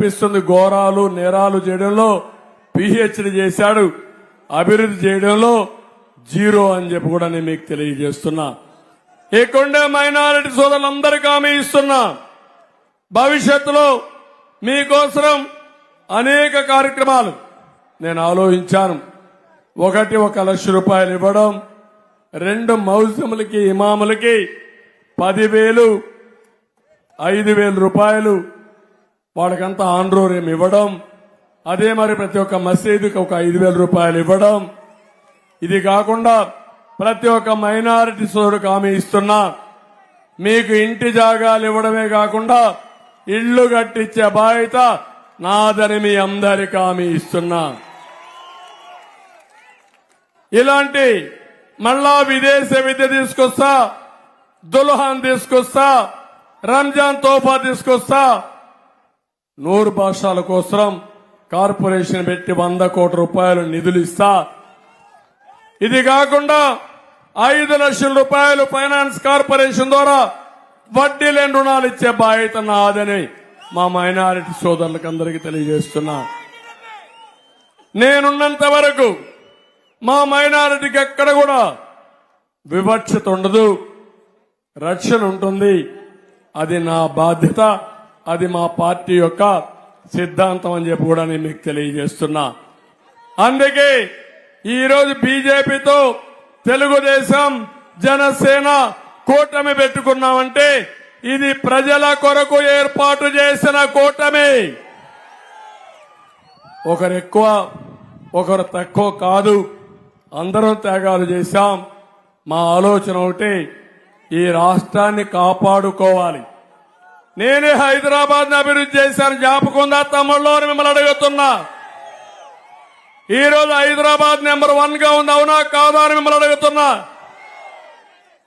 పిస్తుంది ఘోరాలు నేరాలు చేయడంలో పిహెచ్డి చేశాడు, అభివృద్ధి చేయడంలో జీరో అని చెప్పి కూడా నేను మీకు తెలియజేస్తున్నా. ఇక్కడే మైనారిటీ సోదరులందరికీ హామీ ఇస్తున్నా, భవిష్యత్తులో మీకోసం అనేక కార్యక్రమాలు నేను ఆలోచించాను. ఒకటి 1 లక్ష రూపాయలు ఇవ్వడం, 2 మౌజములకి ఇమాములకి 10,000 5,000 రూపాయలు వాళ్ళకంతా ఆన్రోరేం ఇవ్వడం, అదే మరి ప్రతి ఒక్క మసీదుకి ఒక 5,000 రూపాయలు ఇవ్వడం. ఇది కాకుండా ప్రతి ఒక్క మైనారిటీ సోదరుడికి హామీ ఇస్తున్నా, మీకు ఇంటి జాగాలు ఇవ్వడమే కాకుండా ఇళ్లు కట్టించే బాధ్యత నాదని మీ అందరికీ హామీ ఇస్తున్నా. ఇలాంటి మళ్ళా విదేశీ విద్య తీసుకొస్తా, దుల్హాన్ తీసుకొస్తా, రంజాన్ తోఫా తీసుకొస్తా, 100 భాషల కోసం కార్పొరేషన్ పెట్టి 100 కోట్ల రూపాయలు నిధులు ఇస్తా. ఇది కాకుండా 5 లక్షల రూపాయలు ఫైనాన్స్ కార్పొరేషన్ ద్వారా వడ్డీ లేని రుణాలు ఇచ్చే బాధ్యత నాదని మా మైనారిటీ సోదరులకు అందరికీ తెలియజేస్తున్నా. నేనున్నంత వరకు మా మైనారిటీకి ఎక్కడ కూడా వివక్షత ఉండదు, రక్షణ ఉంటుంది. అది నా బాధ్యత, అది మా పార్టీ యొక్క సిద్ధాంతం అని చెప్పి కూడా నేను మీకు తెలియజేస్తున్నా. అందుకే ఈరోజు బీజేపీతో తెలుగుదేశం జనసేన కూటమి పెట్టుకున్నామంటే ఇది ప్రజల కొరకు ఏర్పాటు చేసిన కూటమి. ఒకరు ఎక్కువ ఒకరు తక్కువ కాదు, అందరం త్యాగాలు చేశాం. మా ఆలోచన ఒకటి, ఈ రాష్ట్రాన్ని కాపాడుకోవాలి. నేనే హైదరాబాద్ ని అభివృద్ధి చేశాను, జ్ఞాపకం ఉందా తమ్ముళ్ళు అని మిమ్మల్ని అడుగుతున్నా. ఈ రోజు హైదరాబాద్ నెంబర్ 1 గా ఉంది, అవునా కాదా అని మిమ్మల్ని అడుగుతున్నా.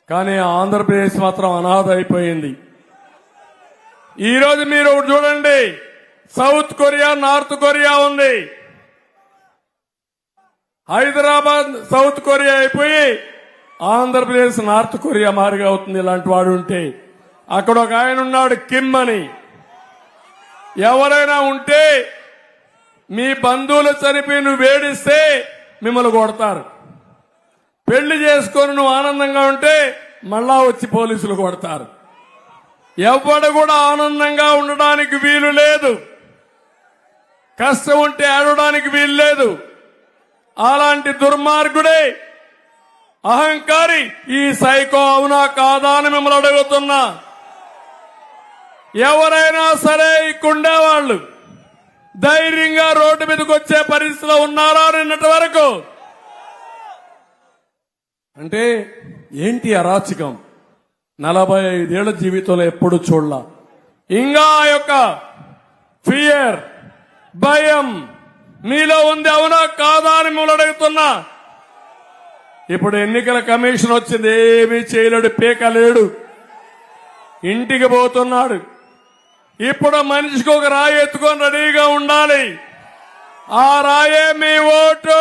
కానీ ఆంధ్రప్రదేశ్ మాత్రం అనాథ అయిపోయింది. ఈ రోజు మీరు చూడండి, సౌత్ కొరియా నార్త్ కొరియా ఉంది. హైదరాబాద్ సౌత్ కొరియా అయిపోయి ఆంధ్రప్రదేశ్ నార్త్ కొరియా మారిగా అవుతుంది. ఇలాంటి వాడు ఉంటే అక్కడ ఒక ఆయన ఉన్నాడు కిమ్ అని. ఎవరైనా ఉంటే మీ బంధువులు చనిపోయి నువ్వు వేడిస్తే మిమ్మల్ని కొడతారు. పెళ్లి చేసుకొని నువ్వు ఆనందంగా ఉంటే మళ్ళా వచ్చి పోలీసులు కొడతారు. ఎవడు కూడా ఆనందంగా ఉండడానికి వీలు లేదు, కష్టం ఉంటే ఆడడానికి వీలు లేదు. అలాంటి దుర్మార్గుడే అహంకారి ఈ సైకో, అవునా కాదా అని మిమ్మల్ని అడుగుతున్నా. ఎవరైనా సరే ఇక్కడుండేవాళ్ళు ధైర్యంగా రోడ్డు మీదకి వచ్చే పరిస్థితిలో ఉన్నారా నిన్నటి వరకు? అంటే ఏంటి అరాచకం? 45 ఏళ్ల జీవితంలో ఎప్పుడు చూడలా. ఇంకా ఆ యొక్క ఫియర్, భయం మీలో ఉంది, అవునా కాదా అని మిమ్మల్ని అడుగుతున్నా. ఇప్పుడు ఎన్నికల కమిషన్ వచ్చింది, ఏమీ చేయలేడు, పీకలేడు, ఇంటికి పోతున్నాడు. ఇప్పుడు మనిషికి ఒక రాయి ఎత్తుకొని రెడీగా ఉండాలి. ఆ రాయే మీ ఓటు.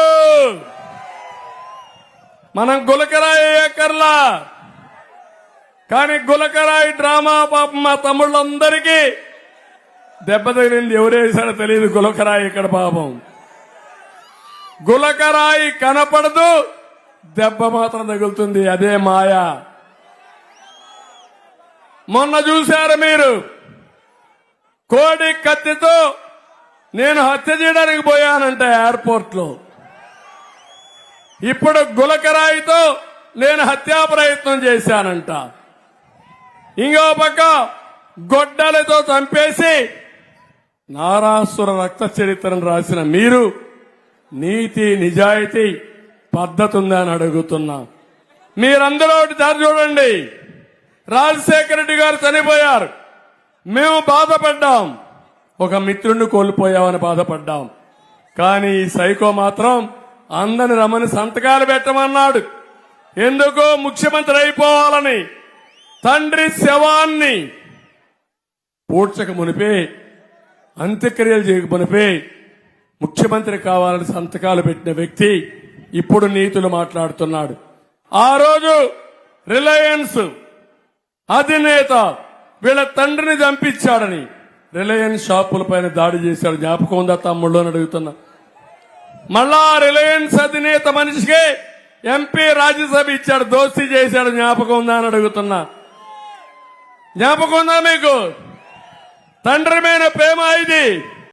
మనం గులకరాయి ఎక్కర్లా, కానీ గులకరాయి డ్రామా పాపం మా తమ్ముళ్ళందరికీ దెబ్బ తగిలింది. ఎవరేసాడో తెలియదు గులకరాయి ఇక్కడ. పాపం గులకరాయి కనపడదు, దెబ్బ మాత్రం తగులుతుంది. అదే మాయా. మొన్న చూశారు మీరు, కోడి కత్తితో నేను హత్య చేయడానికి పోయానంట ఎయిర్పోర్ట్ లో. ఇప్పుడు గులకరాయితో నేను హత్యా ప్రయత్నం చేశానంట. ఇంకో పక్క గొడ్డలతో చంపేసి నారాసుర రక్త చరిత్రను రాసిన మీరు నీతి నిజాయితీ పద్ధతి ఉందని అడుగుతున్నా. మీరందరూ ఒకటి దారి చూడండి. రాజశేఖర రెడ్డి గారు చనిపోయారు, మేము బాధపడ్డాం. ఒక మిత్రుడిని కోల్పోయామని బాధపడ్డాం. కానీ ఈ సైకో మాత్రం అందరిని రమ్మని సంతకాలు పెట్టమన్నాడు. ఎందుకో ముఖ్యమంత్రి అయిపోవాలని. తండ్రి శవాన్ని పూడ్చక మునిపే, అంత్యక్రియలు చేయక మునిపే ముఖ్యమంత్రి కావాలని సంతకాలు పెట్టిన వ్యక్తి ఇప్పుడు నీతులు మాట్లాడుతున్నాడు. ఆ రోజు రిలయన్స్ అధినేత వీళ్ళ తండ్రిని చంపించాడని రిలయన్స్ షాపుల పైన దాడి చేశాడు. జ్ఞాపకం ఉందా తమ్ముళ్ళు అని అడుగుతున్నా. మళ్ళా రిలయన్స్ అధినేత మనిషికి ఎంపీ రాజ్యసభ ఇచ్చాడు, దోస్తీ చేశాడు. జ్ఞాపకం ఉందా అని అడుగుతున్నా. జ్ఞాపకం ఉందా మీకు? తండ్రి మీద ప్రేమ ఇది.